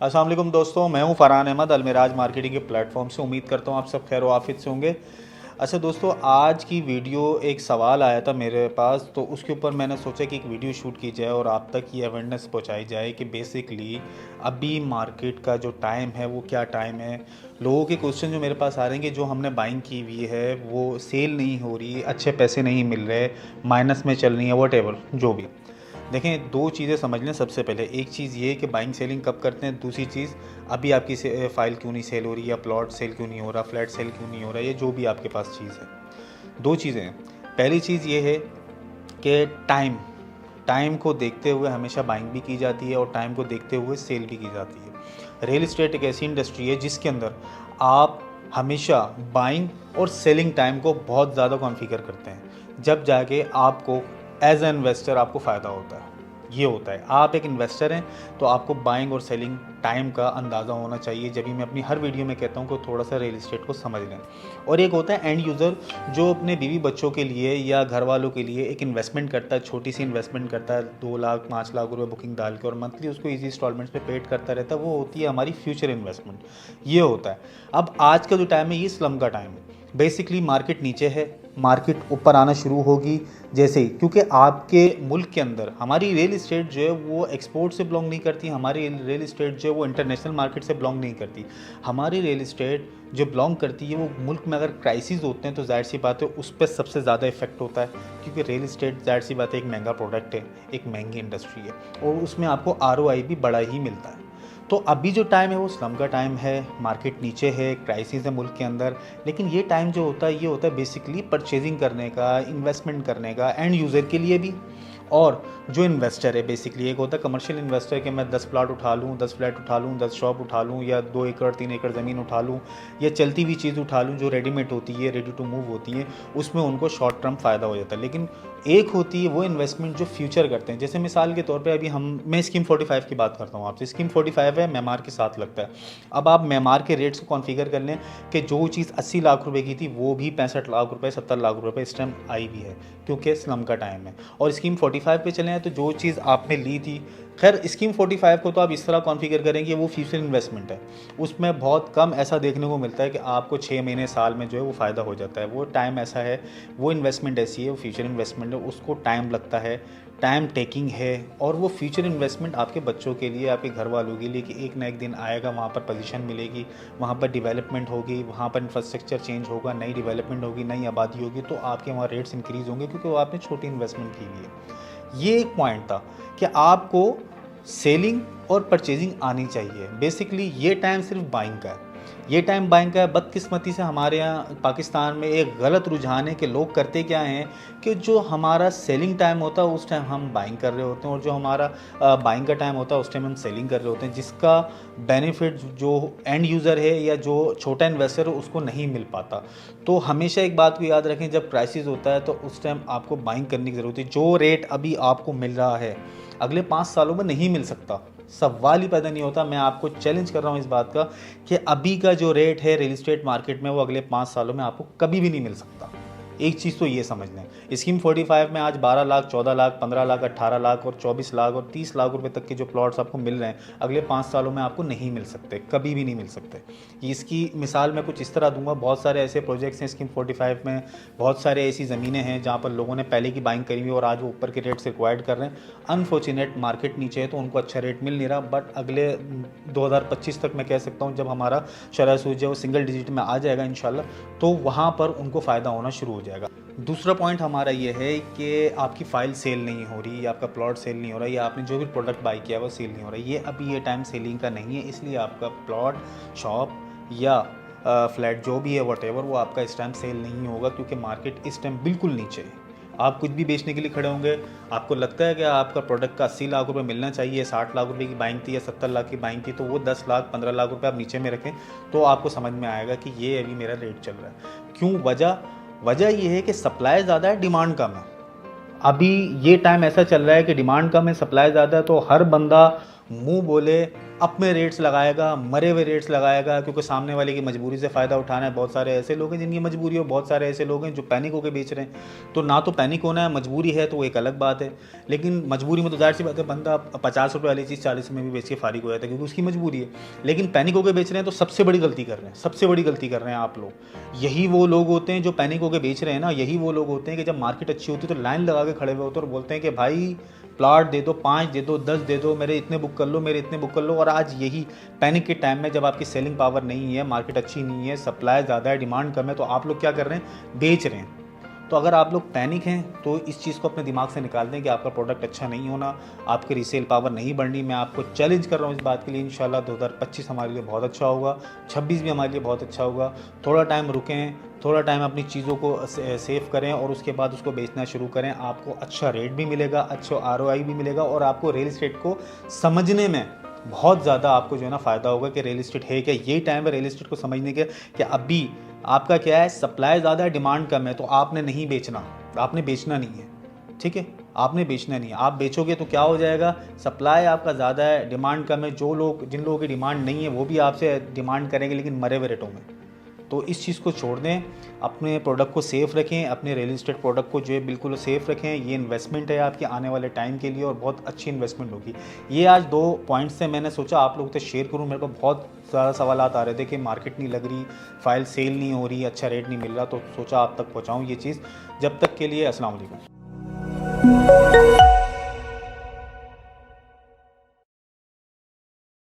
अस्सलाम वालेकुम दोस्तों, मैं हूं फरहान अहमद अलमिराज मार्केटिंग के प्लेटफॉर्म से। उम्मीद करता हूं आप सब खैर आफियत से होंगे। अच्छा दोस्तों, आज की वीडियो एक सवाल आया था मेरे पास, तो उसके ऊपर मैंने सोचा कि एक वीडियो शूट की जाए और आप तक ये अवेयरनेस पहुंचाई जाए कि बेसिकली अभी मार्केट का जो टाइम है वो क्या टाइम है। लोगों के क्वेश्चन जो मेरे पास आ रहे हैं कि जो हमने बाइंग की हुई है वो सेल नहीं हो रही, अच्छे पैसे नहीं मिल रहे, माइनस में चल रही है, वट जो भी। देखें, दो चीज़ें समझ लें। सबसे पहले एक चीज़ ये कि बाइंग सेलिंग कब करते हैं। दूसरी चीज़, अभी आपकी फ़ाइल क्यों नहीं सेल हो रही, या प्लॉट सेल क्यों नहीं हो रहा, फ्लैट सेल क्यों नहीं हो रहा, ये जो भी आपके पास चीज़ है। दो चीज़ें हैं। पहली चीज़ ये है कि टाइम टाइम को देखते हुए हमेशा बाइंग भी की जाती है और टाइम को देखते हुए सेल भी की जाती है। रियल इस्टेट एक ऐसी इंडस्ट्री है जिसके अंदर आप हमेशा बाइंग और सेलिंग टाइम को बहुत ज़्यादा कॉन्फ़िगर करते हैं, जब जाके आपको एज ए इन्वेस्टर आपको फ़ायदा होता है। ये होता है, आप एक इन्वेस्टर हैं तो आपको बाइंग और सेलिंग टाइम का अंदाज़ा होना चाहिए। जब भी मैं अपनी हर वीडियो में कहता हूँ कि थोड़ा सा रियल इस्टेट को समझ लें। और एक होता है एंड यूज़र, जो अपने बीवी बच्चों के लिए या घर वालों के लिए एक इन्वेस्टमेंट करता है, छोटी सी इन्वेस्टमेंट करता है, 2 लाख 5 लाख रुपए बुकिंग डाल के, और मंथली उसको ईजी इंस्टॉलमेंट्स पे पेड करता रहता है। वो होती है हमारी फ्यूचर इन्वेस्टमेंट। ये होता है। अब आज का जो टाइम है ये स्लम का टाइम है। बेसिकली मार्केट नीचे है, मार्केट ऊपर आना शुरू होगी जैसे ही, क्योंकि आपके मुल्क के अंदर हमारी रियल इस्टेट जो है वो एक्सपोर्ट से बिलोंग नहीं करती। हमारी रियल इस्टेट जो है वो इंटरनेशनल मार्केट से बिलोंग नहीं करती। हमारी रियल इस्टेट जो बिलोंग करती है वो मुल्क में अगर क्राइसिस होते हैं तो जाहिर सी बात है उस पर सबसे ज़्यादा इफेक्ट होता है, क्योंकि रियल इस्टेट जाहिर सी बात है एक महंगा प्रोडक्ट है, एक महंगी इंडस्ट्री है, और उसमें आपको ROI भी बड़ा ही मिलता है। तो अभी जो टाइम है वो स्लम का टाइम है, मार्केट नीचे है, क्राइसिस है मुल्क के अंदर। लेकिन ये टाइम जो होता है ये होता है बेसिकली परचेजिंग करने का, इन्वेस्टमेंट करने का, एंड यूज़र के लिए भी। और जो इन्वेस्टर है बेसिकली, एक होता है कमर्शियल इन्वेस्टर कि मैं 10 प्लाट उठा लूँ, 10 फ्लैट उठा लूँ, 10 शॉप उठा लूँ, या 2 एकड़ 3 एकड़ ज़मीन उठा लूँ, या चलती हुई चीज़ उठा लूँ जो रेडीमेड होती है, रेडी टू मूव होती है, उसमें उनको शॉर्ट टर्म फ़ायदा हो जाता है। लेकिन एक होती है वो इन्वेस्टमेंट जो फ्यूचर करते हैं। जैसे मिसाल के तौर पे अभी मैं स्कीम 45 की बात करता हूँ आपसे। स्कीम 45 है, मेमार के साथ लगता है। अब आप मेमार के रेट्स को कॉन्फ़िगर कर लें कि जो चीज़ 80 लाख रुपए की थी वो भी 65 लाख रुपए, 70 लाख रुपए इस टाइम आई भी है, क्योंकि स्लम का टाइम है। और स्कीम 45 पे चले हैं तो जो चीज़ आपने ली थी, खैर स्कीम 45 को तो आप इस तरह कॉन्फ़िगर करें कि वो फ्यूचर इन्वेस्टमेंट है। उसमें बहुत कम ऐसा देखने को मिलता है कि आपको 6 महीने साल में जो है वो फ़ायदा हो जाता है। वो टाइम ऐसा है, वो इन्वेस्टमेंट ऐसी है, वो फ्यूचर इन्वेस्टमेंट है, उसको टाइम लगता है, टाइम टेकिंग है। और वो फ्यूचर इन्वेस्टमेंट आपके बच्चों के लिए, आपके घर वालों के लिए, कि एक ना एक दिन आएगा, वहाँ पर पोजीशन मिलेगी, वहाँ पर डेवलपमेंट होगी, वहाँ पर इंफ्रास्ट्रक्चर चेंज होगा, नई डेवलपमेंट होगी, नई आबादी होगी, तो आपके वहाँ रेट्स इंक्रीज़ होंगे, क्योंकि वो आपने छोटी इन्वेस्टमेंट की हुई है। ये एक पॉइंट था कि आपको सेलिंग और परचेजिंग आनी चाहिए। बेसिकली ये टाइम सिर्फ बाइंग का है, ये टाइम बाइंग का है। बदकिस्मती से हमारे यहाँ पाकिस्तान में एक गलत रुझान है कि लोग करते क्या हैं कि जो हमारा सेलिंग टाइम होता है उस टाइम हम बाइंग कर रहे होते हैं, और जो हमारा बाइंग का टाइम होता है उस टाइम हम सेलिंग कर रहे होते हैं, जिसका बेनिफिट जो एंड यूज़र है या जो छोटा इन्वेस्टर है उसको नहीं मिल पाता। तो हमेशा एक बात को याद रखें, जब क्राइसिस होता है तो उस टाइम आपको बाइंग करने की ज़रूरत है। जो रेट अभी आपको मिल रहा है अगले 5 सालों में नहीं मिल सकता, सवाल ही पैदा नहीं होता। मैं आपको चैलेंज कर रहा हूँ इस बात का कि अभी का जो रेट है रियल इस्टेट मार्केट में वो अगले 5 सालों में आपको कभी भी नहीं मिल सकता। एक चीज़ तो ये समझ लें, स्कीम 45 में आज 12 लाख, 14 लाख, 15 लाख, 18 लाख और 24 लाख और 30 लाख रुपए तक के जो प्लॉट्स आपको मिल रहे हैं अगले 5 सालों में आपको नहीं मिल सकते, कभी भी नहीं मिल सकते। इसकी मिसाल मैं कुछ इस तरह दूंगा, बहुत सारे ऐसे प्रोजेक्ट्स हैं स्कीम 45 में, बहुत सारे ऐसी ज़मीनें हैं जहाँ पर लोगों ने पहले की बाइंग करी हुई और आज वो ऊपर के रेट से एक्वायर्ड कर रहे हैं। अनफॉर्चुनेट मार्केट नीचे है तो उनको अच्छा रेट मिल नहीं रहा, बट अगले 2025 तक मैं कह सकता हूँ जब हमारा शरह सूद जो सिंगल डिजिट में आ जाएगा इंशाल्लाह, तो वहाँ पर उनको फ़ायदा होना शुरू हो जाएगा। दूसरा पॉइंट हमारा ये है कि आपकी फ़ाइल सेल नहीं हो रही, या आपका प्लॉट सेल नहीं हो रहा, या आपने जो भी प्रोडक्ट बाई किया है वो सेल नहीं हो रहा, ये अभी ये टाइम सेलिंग का नहीं है। इसलिए आपका प्लॉट, शॉप या फ्लैट जो भी है वटेवर, वो आपका इस टाइम सेल नहीं होगा, क्योंकि मार्केट इस टाइम बिल्कुल नीचे है। आप कुछ भी बेचने के लिए खड़े होंगे, आपको लगता है कि आपका प्रोडक्ट का 80 लाख रुपए मिलना चाहिए, 60 लाख रुपए की बाइंग थी या 70 लाख की बाइंग थी, तो वो 10 लाख 15 लाख रुपए आप नीचे में रखें तो आपको समझ में आएगा कि ये अभी मेरा रेट चल रहा है। क्यों? वजह ये है कि सप्लाई ज़्यादा है, डिमांड कम है। अभी ये टाइम ऐसा चल रहा है कि डिमांड कम है, सप्लाई ज़्यादा है, तो हर बंदा मुंह बोले अपने रेट्स लगाएगा, मरे हुए रेट्स लगाएगा, क्योंकि सामने वाले की मजबूरी से फ़ायदा उठाना है। बहुत सारे ऐसे लोग हैं जिनकी मजबूरी हो, बहुत सारे ऐसे लोग हैं जो पैनिक होकर बेच रहे हैं। तो ना तो पैनिक होना है, मजबूरी है तो वो एक अलग बात है, लेकिन मजबूरी में तो जाहिर सी बात है बंदा 50 रुपये वाली चीज़ 40 में भी बेच के फारिग हो जाता है, क्योंकि उसकी मजबूरी है। लेकिन पैनिक होकर बेच रहे हैं तो सबसे बड़ी गलती कर रहे हैं, सबसे बड़ी गलती कर रहे हैं आप लोग। यही वो लोग होते हैं जो पैनिक होकर बेच रहे हैं ना, यही वो लोग होते हैं कि जब मार्केट अच्छी होती है तो लाइन लगा के खड़े हुए होते हैं और बोलते हैं कि भाई प्लॉट दे दो, 5 दे दो, 10 दे दो, मेरे इतने बुक कर लो, मेरे इतने बुक कर लो। और आज यही पैनिक के टाइम में जब आपकी सेलिंग पावर नहीं है, मार्केट अच्छी नहीं है, सप्लाई ज़्यादा है, डिमांड कम है, तो आप लोग क्या कर रहे हैं, बेच रहे हैं। तो अगर आप लोग पैनिक हैं तो इस चीज़ को अपने दिमाग से निकाल दें कि आपका प्रोडक्ट अच्छा नहीं होना, आपकी रीसेल पावर नहीं बढ़नी। मैं आपको चैलेंज कर रहा हूँ इस बात के लिए। इंशाल्लाह 2025 हमारे लिए बहुत अच्छा होगा, 26 भी हमारे लिए बहुत अच्छा होगा। थोड़ा टाइम रुकें, थोड़ा टाइम अपनी चीज़ों को सेव करें और उसके बाद उसको बेचना शुरू करें। आपको अच्छा रेट भी मिलेगा, अच्छा ROI भी मिलेगा और आपको रियल इस्टेट को समझने में बहुत ज़्यादा आपको जो है ना फ़ायदा होगा कि रियल इस्टेट है क्या। यही टाइम है रियल इस्टेट को समझने के कि अभी आपका क्या है, सप्लाई ज़्यादा है, डिमांड कम है, तो आपने नहीं बेचना, आपने बेचना नहीं है, ठीक है, आपने बेचना नहीं है। आप बेचोगे तो क्या हो जाएगा, सप्लाई आपका ज़्यादा है, डिमांड कम है, जिन लोगों की डिमांड नहीं है वो भी आपसे डिमांड करेंगे, लेकिन मरे हुए रेटों में। तो इस चीज़ को छोड़ दें, अपने प्रोडक्ट को सेफ़ रखें, अपने रियल इस्टेट प्रोडक्ट को जो है बिल्कुल सेफ़ रखें। ये इन्वेस्टमेंट है आपके आने वाले टाइम के लिए और बहुत अच्छी इन्वेस्टमेंट होगी। ये आज 2 पॉइंट्स से मैंने सोचा आप लोगों से शेयर करूं। मेरे को बहुत ज़्यादा सवालात आ रहे थे कि मार्केट नहीं लग रही, फाइल सेल नहीं हो रही, अच्छा रेट नहीं मिल रहा, तो सोचा आप तक पहुँचाऊँ ये चीज़। जब तक के लिए अस्सलाम वालेकुम।